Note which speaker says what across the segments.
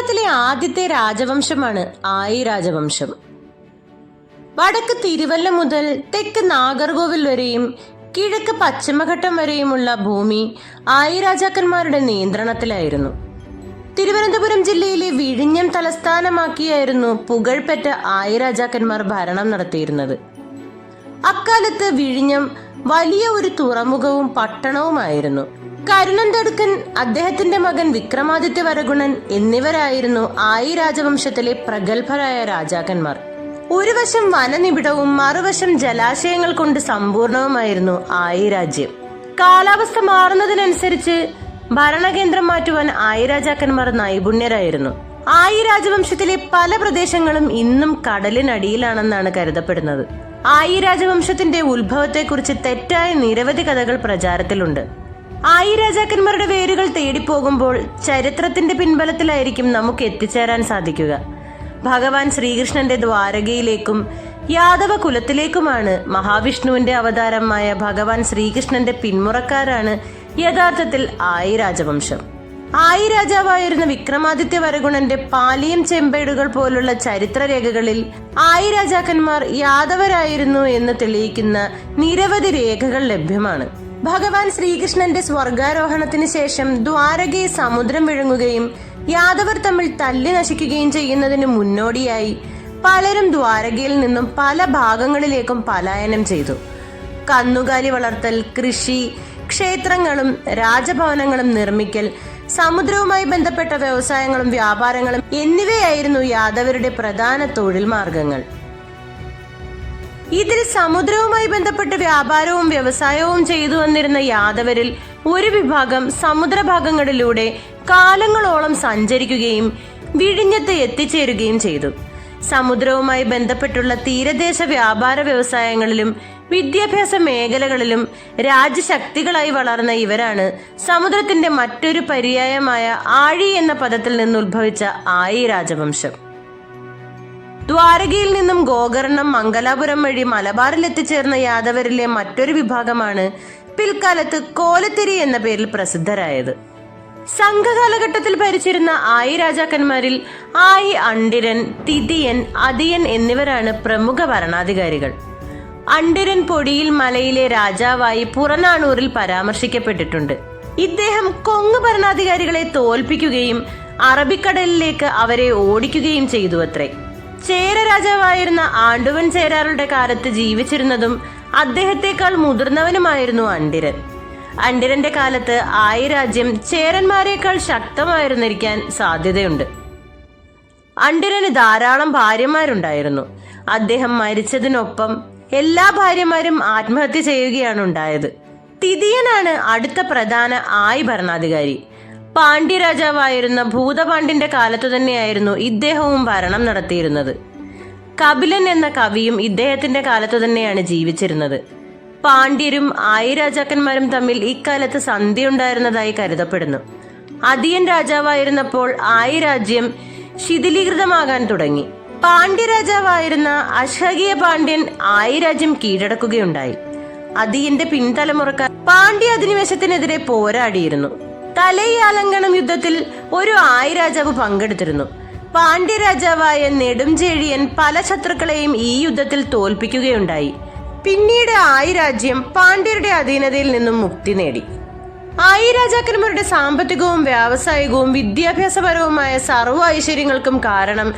Speaker 1: കേരളത്തിലെ ആദ്യത്തെ രാജവംശമാണ് ആയി രാജവംശം. വടക്ക് തിരുവല്ല മുതൽ തെക്ക് നാഗർകോവിൽ വരെയും കിഴക്ക് പശ്ചിമഘട്ടം വരെയുമുള്ള ഭൂമി ആയി രാജാക്കന്മാരുടെ നിയന്ത്രണത്തിലായിരുന്നു. തിരുവനന്തപുരം ജില്ലയിലെ വിഴിഞ്ഞം തലസ്ഥാനമാക്കിയായിരുന്നു പുകഴ്പെറ്റ ആയി രാജാക്കന്മാർ ഭരണം നടത്തിയിരുന്നത്. അക്കാലത്ത് വിഴിഞ്ഞം വലിയ ഒരു തുറമുഖവും പട്ടണവുമായിരുന്നു. കരുണന്തടുക്കൻ, അദ്ദേഹത്തിന്റെ മകൻ വിക്രമാദിത്യ വരഗുണൻ എന്നിവരായിരുന്നു ആയി രാജവംശത്തിലെ പ്രഗത്ഭരായ രാജാക്കന്മാർ. ഒരു വശം വനനിബിഡവും മറുവശം ജലാശയങ്ങൾ കൊണ്ട് സമ്പൂർണവുമായിരുന്നു ആയി രാജ്യം. കാലാവസ്ഥ മാറുന്നതിനനുസരിച്ച് ഭരണകേന്ദ്രം മാറ്റുവാൻ ആയി രാജാക്കന്മാർ നൈപുണ്യരായിരുന്നു. ആയി രാജവംശത്തിലെ പല പ്രദേശങ്ങളും ഇന്നും കടലിനടിയിലാണെന്നാണ് കരുതപ്പെടുന്നത്. ആയി രാജവംശത്തിന്റെ ഉത്ഭവത്തെക്കുറിച്ച് തെറ്റായ നിരവധി കഥകൾ പ്രചാരത്തിലുണ്ട്. ആയി രാജാക്കന്മാരുടെ വേരുകൾ തേടിപ്പോകുമ്പോൾ ചരിത്രത്തിന്റെ പിൻബലത്തിലായിരിക്കും നമുക്ക് എത്തിച്ചേരാൻ സാധിക്കുക. ഭഗവാൻ ശ്രീകൃഷ്ണന്റെ ദ്വാരകയിലേക്കും യാദവ കുലത്തിലേക്കുമാണ് മഹാവിഷ്ണുവിന്റെ അവതാരമായ ഭഗവാൻ ശ്രീകൃഷ്ണന്റെ പിന്മുറക്കാരാണ് യഥാർത്ഥത്തിൽ ആയി രാജവംശം. ആയി രാജാവായിരുന്ന വിക്രമാദിത്യ വരഗുണന്റെ പാലിയം ചെമ്പേടുകൾ പോലുള്ള ചരിത്രരേഖകളിൽ ആയി രാജാക്കന്മാർ യാദവരായിരുന്നു എന്ന് തെളിയിക്കുന്ന നിരവധി രേഖകൾ ലഭ്യമാണ്. ഭഗവാൻ ശ്രീകൃഷ്ണന്റെ സ്വർഗാരോഹണത്തിന് ശേഷം ദ്വാരകയെ സമുദ്രം വിഴുങ്ങുകയും യാദവർ തമ്മിൽ തല്ലി നശിക്കുകയും ചെയ്യുന്നതിന് മുന്നോടിയായി പലരും ദ്വാരകയിൽ നിന്നും പല ഭാഗങ്ങളിലേക്കും പലായനം ചെയ്തു. കന്നുകാലി വളർത്തൽ, കൃഷി, ക്ഷേത്രങ്ങളും രാജഭവനങ്ങളും നിർമ്മിക്കൽ, സമുദ്രവുമായി ബന്ധപ്പെട്ട വ്യവസായങ്ങളും വ്യാപാരങ്ങളും എന്നിവയായിരുന്നു യാദവരുടെ പ്രധാന തൊഴിൽ മാർഗങ്ങൾ. ഇതിൽ സമുദ്രവുമായി ബന്ധപ്പെട്ട് വ്യാപാരവും വ്യവസായവും ചെയ്തു വന്നിരുന്ന യാദവരിൽ ഒരു വിഭാഗം സമുദ്രഭാഗങ്ങളിലൂടെ കാലങ്ങളോളം സഞ്ചരിക്കുകയും വിഴിഞ്ഞത്ത് എത്തിച്ചേരുകയും ചെയ്തു. സമുദ്രവുമായി ബന്ധപ്പെട്ടുള്ള തീരദേശ വ്യാപാര വ്യവസായങ്ങളിലും വിദ്യാഭ്യാസ മേഖലകളിലും രാജ്യശക്തികളായി വളർന്ന ഇവരാണ് സമുദ്രത്തിന്റെ മറ്റൊരു പര്യായമായ ആഴി എന്ന പദത്തിൽ നിന്ന് ഉത്ഭവിച്ച ആയി രാജവംശം. ദ്വാരകയിൽ നിന്നും ഗോകർണം, മംഗലാപുരം വഴി മലബാറിൽ എത്തിച്ചേർന്ന യാദവരിലെ മറ്റൊരു വിഭാഗമാണ് പിൽക്കാലത്ത് കോലത്തിരി എന്ന പേരിൽ പ്രസിദ്ധരായത്. സംഘകാലഘട്ടത്തിൽ ഭരിച്ചിരുന്ന ആയി രാജാക്കന്മാരിൽ ആയി അണ്ടിരൻ, തിതിയൻ, അതിയൻ എന്നിവരാണ് പ്രമുഖ ഭരണാധികാരികൾ. അണ്ടിരൻ പൊടിയിൽ മലയിലെ രാജാവായി പുറനാണൂറിൽ പരാമർശിക്കപ്പെട്ടിട്ടുണ്ട്. ഇദ്ദേഹം കൊങ്ങ് ഭരണാധികാരികളെ തോൽപ്പിക്കുകയും അറബിക്കടലിലേക്ക് അവരെ ഓടിക്കുകയും ചെയ്തു അത്രേ. ചേര രാജാവായിരുന്ന ആണ്ടുവൻ ചേരാറുടെ കാലത്ത് ജീവിച്ചിരുന്നതും അദ്ദേഹത്തെക്കാൾ മുതിർന്നവനുമായിരുന്നു അണ്ടിരൻ. അണ്ടിരന്റെ കാലത്ത് ആയി രാജ്യം ചേരന്മാരെക്കാൾ ശക്തമായിരുന്നിരിക്കാൻ സാധ്യതയുണ്ട്. അണ്ടിരന് ധാരാളം ഭാര്യമാരുണ്ടായിരുന്നു. അദ്ദേഹം മരിച്ചതിനൊപ്പം എല്ലാ ഭാര്യമാരും ആത്മഹത്യ ചെയ്യുകയാണ് ഉണ്ടായത്. തിതിയനാണ് അടുത്ത പ്രധാന ആയി ഭരണാധികാരി. പാണ്ഡ്യരാജാവായിരുന്ന ഭൂതപാണ്ഡ്യന്റെ കാലത്തു തന്നെയായിരുന്നു ഇദ്ദേഹവും ഭരണം നടത്തിയിരുന്നത്. കപിലൻ എന്ന കവിയും ഇദ്ദേഹത്തിന്റെ കാലത്തു തന്നെയാണ് ജീവിച്ചിരുന്നത്. പാണ്ഡ്യരും ആയി രാജാക്കന്മാരും തമ്മിൽ ഇക്കാലത്ത് സന്ധിയുണ്ടായിരുന്നതായി കരുതപ്പെടുന്നു. അതിയൻ രാജാവായിരുന്നപ്പോൾ ആയി രാജ്യം ശിഥിലീകൃതമാകാൻ തുടങ്ങി. പാണ്ഡ്യ രാജാവായിരുന്ന അശ്ഹകീയ പാണ്ഡ്യൻ ആയി രാജ്യം കീഴടക്കുകയുണ്ടായി. അതിയന്റെ പിൻതലമുറക്കാർ പാണ്ഡ്യ അധിനിവേശത്തിനെതിരെ പോരാടിയിരുന്നു. തലയാലങ്കണം യുദ്ധത്തിൽ ഒരു ആയി രാജാവ് പങ്കെടുത്തിരുന്നു. പാണ്ഡ്യ രാജാവായ നെടുംചേഴിയൻ പല ശത്രുക്കളെയും ഈ യുദ്ധത്തിൽ തോൽപ്പിക്കുകയുണ്ടായി. പിന്നീട് ആയി രാജ്യം പാണ്ഡ്യരുടെ അധീനതയിൽ നിന്നും മുക്തി നേടി. ആയി രാജാക്കന്മാരുടെ സാമ്പത്തികവും വ്യാവസായികവും വിദ്യാഭ്യാസപരവുമായ സർവ്വ ഐശ്വര്യങ്ങൾക്കും കാരണം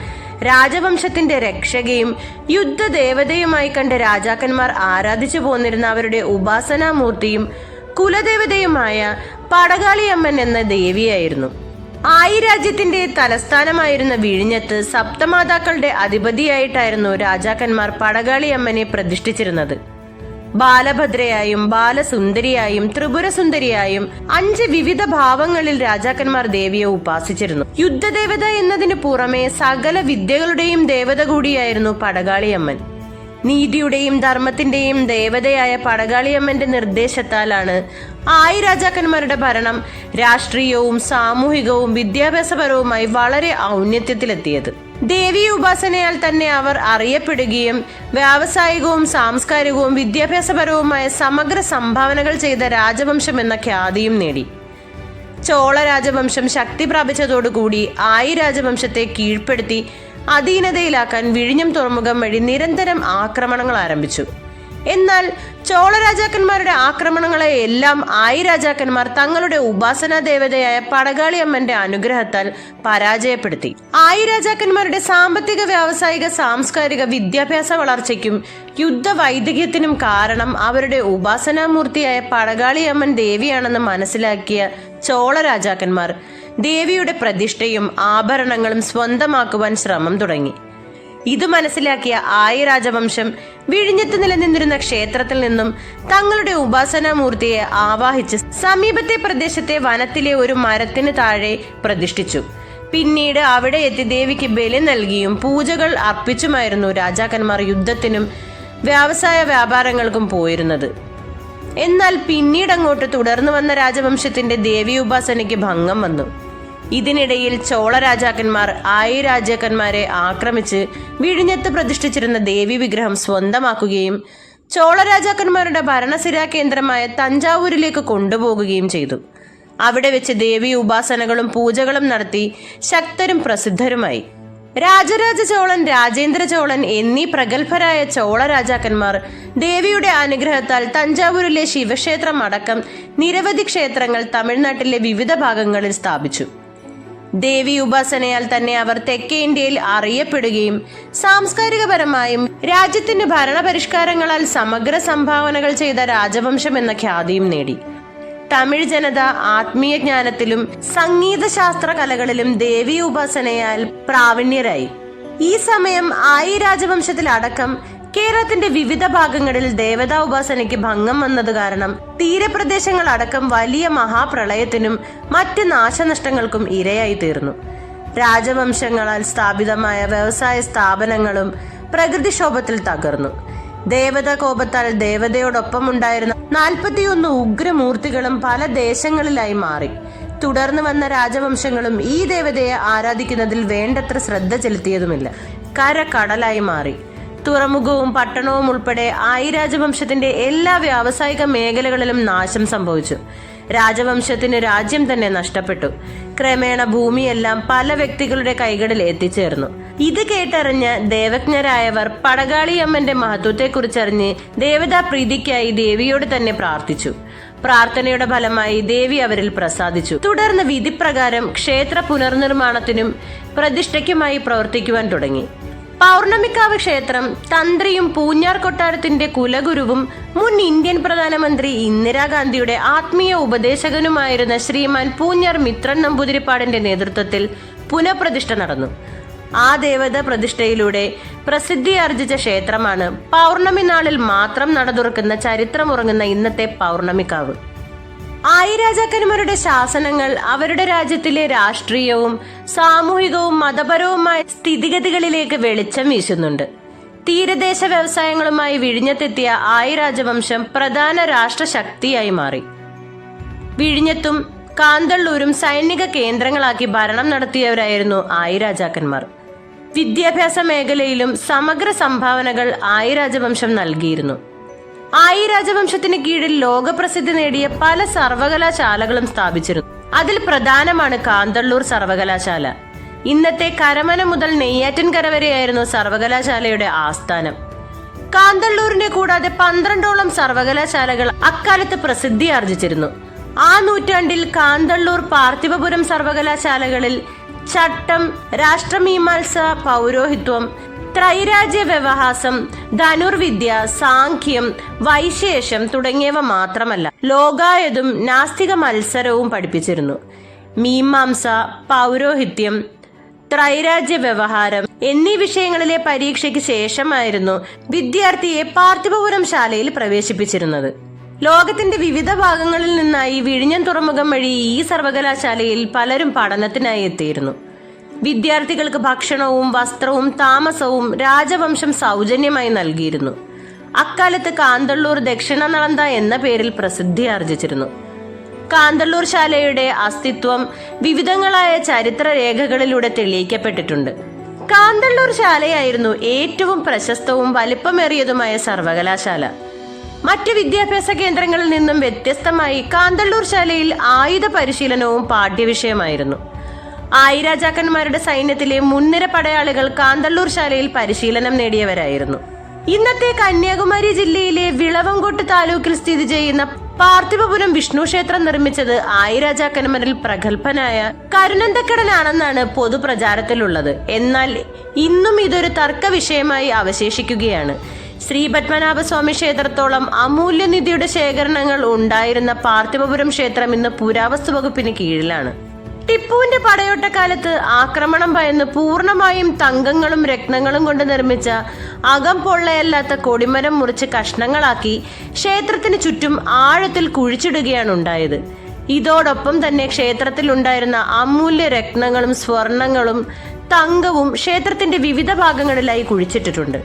Speaker 1: രാജവംശത്തിന്റെ രക്ഷകയും യുദ്ധദേവതയുമായി കണ്ട രാജാക്കന്മാർ ആരാധിച്ചു പോന്നിരുന്ന അവരുടെ ഉപാസനാമൂർത്തിയും കുലദേവതയുമായ പടകാളിയമ്മൻ എന്ന ദേവിയായിരുന്നു. ആയി രാജ്യത്തിന്റെ തലസ്ഥാനമായിരുന്ന വിഴിഞ്ഞത്ത് സപ്തമാതാക്കളുടെ അധിപതിയായിട്ടായിരുന്നു രാജാക്കന്മാർ പടകാളിയമ്മനെ പ്രതിഷ്ഠിച്ചിരുന്നത്. ബാലഭദ്രയായും ബാലസുന്ദരിയായും ത്രിപുരസുന്ദരിയായും 5 വിവിധ ഭാവങ്ങളിൽ രാജാക്കന്മാർ ദേവിയെ ഉപാസിച്ചിരുന്നു. യുദ്ധദേവത എന്നതിനു പുറമെ സകല വിദ്യകളുടെയും ദേവത കൂടിയായിരുന്നു പടകാളിയമ്മൻ. നീതിയുടെയും ധർമ്മത്തിന്റെയും ദേവതയായ പടകാളിയമ്മന്റെ നിർദ്ദേശത്താലാണ് ആയി രാജാക്കന്മാരുടെ ഭരണം രാഷ്ട്രീയവും സാമൂഹികവും വിദ്യാഭ്യാസപരവുമായി വളരെ ഔന്നത്യത്തിലെത്തിയത്. ദേവീ ഉപാസനയാൽ തന്നെ അവർ അറിയപ്പെടുകയും വ്യാവസായികവും സാംസ്കാരികവും വിദ്യാഭ്യാസപരവുമായ സമഗ്ര സംഭാവനകൾ ചെയ്ത രാജവംശം എന്ന ഖ്യാതിയും നേടി. ചോള രാജവംശം ശക്തി പ്രാപിച്ചതോടുകൂടി ആയി രാജവംശത്തെ കീഴ്പ്പെടുത്തി അധീനതയിലാക്കാൻ വിഴിഞ്ഞം തുറമുഖം വഴി നിരന്തരം ആക്രമണങ്ങൾ ആരംഭിച്ചു. എന്നാൽ ചോള രാജാക്കന്മാരുടെ ആക്രമണങ്ങളെ എല്ലാം ആയി രാജാക്കന്മാർ തങ്ങളുടെ ഉപാസനാ ദേവതയായ പടകാളി അമ്മന്റെ അനുഗ്രഹത്താൽ പരാജയപ്പെടുത്തി. ആയി രാജാക്കന്മാരുടെ സാമ്പത്തിക, വ്യാവസായിക, സാംസ്കാരിക, വിദ്യാഭ്യാസ വളർച്ചയ്ക്കും യുദ്ധ വൈദഗ്ധ്യത്തിനും കാരണം അവരുടെ ഉപാസനാമൂർത്തിയായ പടകാളി അമ്മൻ ദേവിയാണെന്ന് മനസ്സിലാക്കിയ ചോള രാജാക്കന്മാർ ദേവിയുടെ പ്രതിഷ്ഠയും ആഭരണങ്ങളും സ്വന്തമാക്കുവാൻ ശ്രമം തുടങ്ങി. ഇത് മനസ്സിലാക്കിയ ആയി രാജവംശം വിഴിഞ്ഞത്ത് നിലനിന്നിരുന്ന ക്ഷേത്രത്തിൽ നിന്നും തങ്ങളുടെ ഉപാസനാമൂർത്തിയെ ആവാഹിച്ച് സമീപത്തെ പ്രദേശത്തെ വനത്തിലെ ഒരു മരത്തിന് താഴെ പ്രതിഷ്ഠിച്ചു. പിന്നീട് അവിടെ എത്തി ദേവിക്ക് ബലി നൽകിയും പൂജകൾ അർപ്പിച്ചുമായിരുന്നു രാജാക്കന്മാർ യുദ്ധത്തിനും വ്യവസായ വ്യാപാരങ്ങൾക്കും പോയിരുന്നത്. എന്നാൽ പിന്നീടങ്ങോട്ട് തുടർന്നു വന്ന രാജവംശത്തിന്റെ ദേവി ഉപാസനയ്ക്ക് ഭംഗം വന്നു. ഇതിനിടയിൽ ചോള രാജാക്കന്മാർ ആയി രാജാക്കന്മാരെ ആക്രമിച്ച് വിഴിഞ്ഞത്ത് പ്രതിഷ്ഠിച്ചിരുന്ന ദേവി വിഗ്രഹം സ്വന്തമാക്കുകയും ചോള രാജാക്കന്മാരുടെ ഭരണസിരാ കേന്ദ്രമായ തഞ്ചാവൂരിലേക്ക് കൊണ്ടുപോകുകയും ചെയ്തു. അവിടെ വെച്ച് ദേവി ഉപാസനകളും പൂജകളും നടത്തി ശക്തരും പ്രസിദ്ധരുമായി. രാജരാജ ചോളൻ, രാജേന്ദ്ര ചോളൻ എന്നീ പ്രഗത്ഭരായ ചോള രാജാക്കന്മാർ ദേവിയുടെ അനുഗ്രഹത്താൽ തഞ്ചാവൂരിലെ ശിവക്ഷേത്രം അടക്കം നിരവധി ക്ഷേത്രങ്ങൾ തമിഴ്നാട്ടിലെ വിവിധ ഭാഗങ്ങളിൽ സ്ഥാപിച്ചു. ദേവി ഉപാസനയാൽ തന്നെ അവർ തെക്കേ ഇന്ത്യയിൽ അറിയപ്പെടുകയും സാംസ്കാരികപരമായും രാജ്യത്തിന്റെ ഭരണപരിഷ്കാരങ്ങളാൽ സമഗ്ര സംഭാവനകൾ ചെയ്ത രാജവംശം എന്ന ഖ്യാതിയും നേടി. തമിഴ് ജനത ആത്മീയ ജ്ഞാനത്തിലും സംഗീതശാസ്ത്ര കലകളിലും ദേവി ഉപാസനയാൽ പ്രാവീണ്യരായി. ഈ സമയം ആയി രാജവംശത്തിലടക്കം കേരളത്തിന്റെ വിവിധ ഭാഗങ്ങളിൽ ദേവതാ ഉപാസനയ്ക്ക് ഭംഗം വന്നത് കാരണം തീരപ്രദേശങ്ങൾ അടക്കം വലിയ മഹാപ്രളയത്തിനും മറ്റ് നാശനഷ്ടങ്ങൾക്കും ഇരയായി തീർന്നു. രാജവംശങ്ങളാൽ സ്ഥാപിതമായ വ്യവസായ സ്ഥാപനങ്ങളും പ്രകൃതിക്ഷോഭത്തിൽ തകർന്നു. ദേവതാ കോപത്താൽ ദേവതയോടൊപ്പം ഉണ്ടായിരുന്ന 41 ഉഗ്രമൂർത്തികളും പല ദേശങ്ങളിലായി മാറി. തുടർന്ന് വന്ന രാജവംശങ്ങളും ഈ ദേവതയെ ആരാധിക്കുന്നതിൽ വേണ്ടത്ര ശ്രദ്ധ ചെലുത്തിയതുമില്ല. കര കടലായി മാറി. തുറമുഖവും പട്ടണവും ഉൾപ്പെടെ ആയി രാജവംശത്തിന്റെ എല്ലാ വ്യാവസായിക മേഖലകളിലും നാശം സംഭവിച്ചു. രാജവംശത്തിന് രാജ്യം തന്നെ നഷ്ടപ്പെട്ടു. ക്രമേണ ഭൂമിയെല്ലാം പല വ്യക്തികളുടെ കൈകളിൽ എത്തിച്ചേർന്നു. ഇത് കേട്ടറിഞ്ഞ ദേവജ്ഞരായവർ പടകാളിയമ്മന്റെ മഹത്വത്തെക്കുറിച്ചറിഞ്ഞ് ദേവതാ പ്രീതിക്കായി ദേവിയോട് തന്നെ പ്രാർത്ഥിച്ചു. പ്രാർത്ഥനയുടെ ഫലമായി ദേവി അവരിൽ പ്രസാദിച്ചു. തുടർന്ന് വിധിപ്രകാരം ക്ഷേത്ര പുനർനിർമ്മാണത്തിനും പ്രതിഷ്ഠയ്ക്കുമായി പ്രവർത്തിക്കുവാൻ തുടങ്ങി. പൗർണമിക്കാവ് ക്ഷേത്രം തന്ത്രിയും പൂഞ്ഞാർ കൊട്ടാരത്തിന്റെ കുലഗുരുവും മുൻ ഇന്ത്യൻ പ്രധാനമന്ത്രി ഇന്ദിരാഗാന്ധിയുടെ ആത്മീയ ഉപദേശകനുമായിരുന്ന ശ്രീമാൻ പൂഞ്ഞാർ മിത്രൻ നമ്പൂതിരിപ്പാടിന്റെ നേതൃത്വത്തിൽ പുനഃപ്രതിഷ്ഠ നടന്നു. ആ ദേവത പ്രതിഷ്ഠയിലൂടെ പ്രസിദ്ധിയാർജിച്ച ക്ഷേത്രമാണ് പൗർണമി നാളിൽ മാത്രം നട തുറക്കുന്ന ചരിത്രമുറങ്ങുന്ന ഇന്നത്തെ പൗർണമിക്കാവ്. ആയി രാജാക്കന്മാരുടെ ശാസനങ്ങൾ അവരുടെ രാജ്യത്തിലെ രാഷ്ട്രീയവും സാമൂഹികവും മതപരവുമായ സ്ഥിതിഗതികളിലേക്ക് വെളിച്ചം വീശുന്നുണ്ട്. തീരദേശ വ്യവസായങ്ങളുമായി വിഴിഞ്ഞത്തെത്തിയ ആയി രാജവംശം പ്രധാന രാഷ്ട്രശക്തിയായി മാറി. വിഴിഞ്ഞത്തും കാന്തള്ളൂരും സൈനിക കേന്ദ്രങ്ങളാക്കി ഭരണം നടത്തിയവരായിരുന്നു ആയി രാജാക്കന്മാർ. വിദ്യാഭ്യാസ മേഖലയിലും സമഗ്ര സംഭാവനകൾ ആയി രാജവംശം നൽകിയിരുന്നു. ആയി രാജവംശത്തിന് കീഴിൽ ലോകപ്രസിദ്ധി നേടിയ പല സർവകലാശാലകളും സ്ഥാപിച്ചിരുന്നു. അതിൽ പ്രധാനമാണ് കാന്തള്ളൂർ സർവകലാശാല. ഇന്നത്തെ കരമന മുതൽ നെയ്യാറ്റിൻകര വരെയായിരുന്നു സർവകലാശാലയുടെ ആസ്ഥാനം. കാന്തള്ളൂരിനെ കൂടാതെ 12ഓളം സർവകലാശാലകൾ അക്കാലത്ത് പ്രസിദ്ധി ആർജിച്ചിരുന്നു. ആ നൂറ്റാണ്ടിൽ കാന്തള്ളൂർ, പാർത്ഥിവപുരം സർവകലാശാലകളിൽ ചട്ടം, രാഷ്ട്രമീമാംസ, പൗരോഹിത്വം, ത്രൈരാജ്യ വ്യവഹാസം, ധനുർവിദ്യ, സാഖ്യം, വൈശേഷം തുടങ്ങിയവ മാത്രമല്ല ലോകായതും നാസ്തിക മത്സരവും പഠിപ്പിച്ചിരുന്നു. മീമാംസ, പൗരോഹിത്യം, ത്രൈരാജ്യ വ്യവഹാരം എന്നീ വിഷയങ്ങളിലെ പരീക്ഷയ്ക്ക് ശേഷമായിരുന്നു വിദ്യാർത്ഥിയെ പാർത്ഥിവപുരം ശാലയിൽ പ്രവേശിപ്പിച്ചിരുന്നത്. ലോകത്തിന്റെ വിവിധ ഭാഗങ്ങളിൽ നിന്നായി വിഴിഞ്ഞം തുറമുഖം വഴി ഈ സർവകലാശാലയിൽ പലരും പഠനത്തിനായി എത്തിയിരുന്നു. വിദ്യാർത്ഥികൾക്ക് ഭക്ഷണവും വസ്ത്രവും താമസവും രാജവംശം സൗജന്യമായി നൽകിയിരുന്നു. അക്കാലത്ത് കാന്തള്ളൂർ ദക്ഷിണ നളന്ദ എന്ന പേരിൽ പ്രസിദ്ധി ആർജിച്ചിരുന്നു. കാന്തള്ളൂർ ശാലയുടെ അസ്തിത്വം വിവിധങ്ങളായ ചരിത്ര രേഖകളിലൂടെ തെളിയിക്കപ്പെട്ടിട്ടുണ്ട്. കാന്തള്ളൂർ ശാലയായിരുന്നു ഏറ്റവും പ്രശസ്തവും വലിപ്പമേറിയതുമായ സർവകലാശാല. മറ്റ് വിദ്യാഭ്യാസ കേന്ദ്രങ്ങളിൽ നിന്നും വ്യത്യസ്തമായി കാന്തല്ലൂർ ശാലയിൽ ആയുധ പരിശീലനവും പാഠ്യവിഷയമായിരുന്നു. ആയിരാജാക്കന്മാരുടെ സൈന്യത്തിലെ മുൻനിര പടയാളികൾ കാന്തല്ലൂർ ശാലയിൽ പരിശീലനം നേടിയവരായിരുന്നു. ഇന്നത്തെ കന്യാകുമാരി ജില്ലയിലെ വിളവങ്കോട്ട് താലൂക്കിൽ സ്ഥിതി ചെയ്യുന്ന പാർത്ഥിവപുരം വിഷ്ണു ക്ഷേത്രം നിർമ്മിച്ചത് ആയിരാജാക്കന്മാരിൽ പ്രഗത്ഭനായ കരുനന്തക്കടനാണെന്നാണ് പൊതുപ്രചാരത്തിലുള്ളത്. എന്നാൽ ഇന്നും ഇതൊരു തർക്ക വിഷയമായി അവശേഷിക്കുകയാണ്. ശ്രീ പത്മനാഭസ്വാമി ക്ഷേത്രത്തോളം അമൂല്യനിധിയുടെ ശേഖരണങ്ങൾ ഉണ്ടായിരുന്ന പാർത്ഥിവപുരം ക്ഷേത്രം ഇന്ന് പുരാവസ്തു വകുപ്പിന് കീഴിലാണ്. ടിപ്പുവിന്റെ പടയോട്ടക്കാലത്ത് ആക്രമണം ഭയന്ന് പൂർണ്ണമായും തങ്കങ്ങളും രത്നങ്ങളും കൊണ്ട് നിർമ്മിച്ച അകം പൊള്ളയല്ലാത്ത കൊടിമരം മുറിച്ച് കഷ്ണങ്ങളാക്കി ക്ഷേത്രത്തിന് ചുറ്റും ആഴത്തിൽ കുഴിച്ചിടുകയാണ് ഉണ്ടായത്. ഇതോടൊപ്പം തന്നെ ക്ഷേത്രത്തിൽ ഉണ്ടായിരുന്ന അമൂല്യ രത്നങ്ങളും സ്വർണങ്ങളും തങ്കവും ക്ഷേത്രത്തിന്റെ വിവിധ ഭാഗങ്ങളിലായി കുഴിച്ചിട്ടിട്ടുണ്ട്.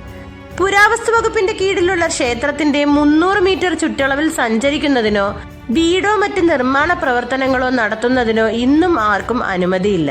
Speaker 1: പുരാവസ്തു വകുപ്പിന്റെ കീഴിലുള്ള ക്ഷേത്രത്തിന്റെ 300 മീറ്റർ ചുറ്റളവിൽ സഞ്ചരിക്കുന്നതിനോ വീടോ മറ്റ് നിർമ്മാണ പ്രവർത്തനങ്ങളോ നടത്തുന്നതിനോ ഇന്നും ആർക്കും അനുമതിയില്ല.